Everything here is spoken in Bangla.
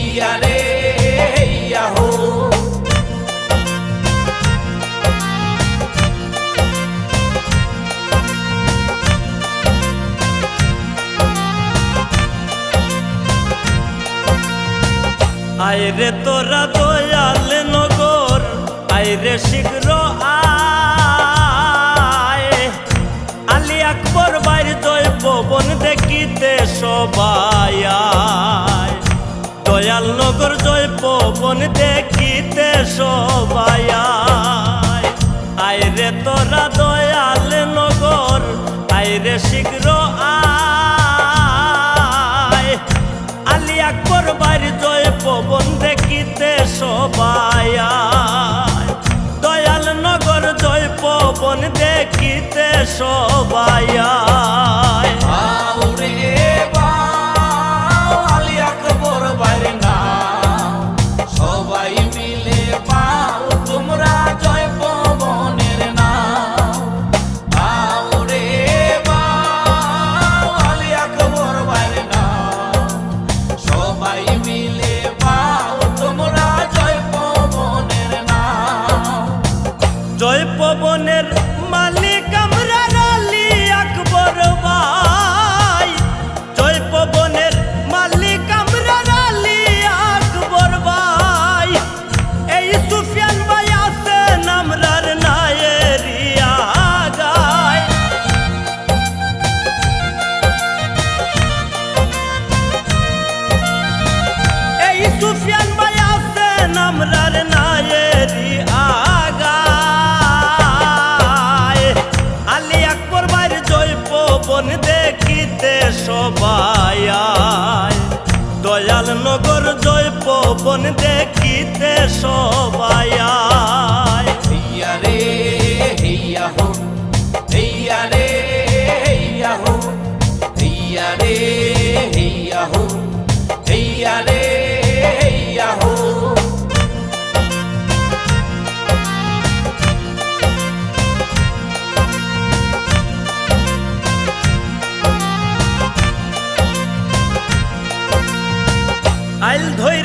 হেইয়া রে হেইয়া হো। আইরে তোরা দয়াল নগর, আইরে শীঘ্র আয়, আলী আকবর বাইর জয় পবন দেখিতে সবাই আয়। দয়াল নগর জয় পবন দেখিতে সবাই আয়। আইরে তোরা দয়াল নগর, আইরে শীঘ্র আয়, আলী আকবর বাইর জয় পবন দেখিতে সবাই আয়। দয়াল নগর জয় পবন দেখিতে সবাই আয়। বাউ রে বাউ আলী আকবর বাইর নাও, সবাই মিলে বাউ তোমরা জয় পবনের নাও। বাউ রে বাউ আলী আকবর বাইর নাও, সবাই মিলে বাউ তোমরা জয় পবনের নাও। জয় পবনের মালিক আমরা আলী আকবর ভাই, জয় পবনের মালিক আমরা আলী আকবর ভাই। এই সুফিয়ান ভাই আছেন আমরার নায়েরিয়া গায়। এই সুফিয়ান ভাই আছেন আমরার নায়েরিয়া গায়। আলী আকবর বাইর জয় পবন দেখিতে সবাই আয়। দয়াল নগর জয় পবন দেখিতে সবাই আয়। হেইয়া রে হেইয়া হো, হেইয়া রে হেইয়া হো, হেইয়া রে হেইয়া হো, হেইয়া রে হেইয়া হো। আইল ধই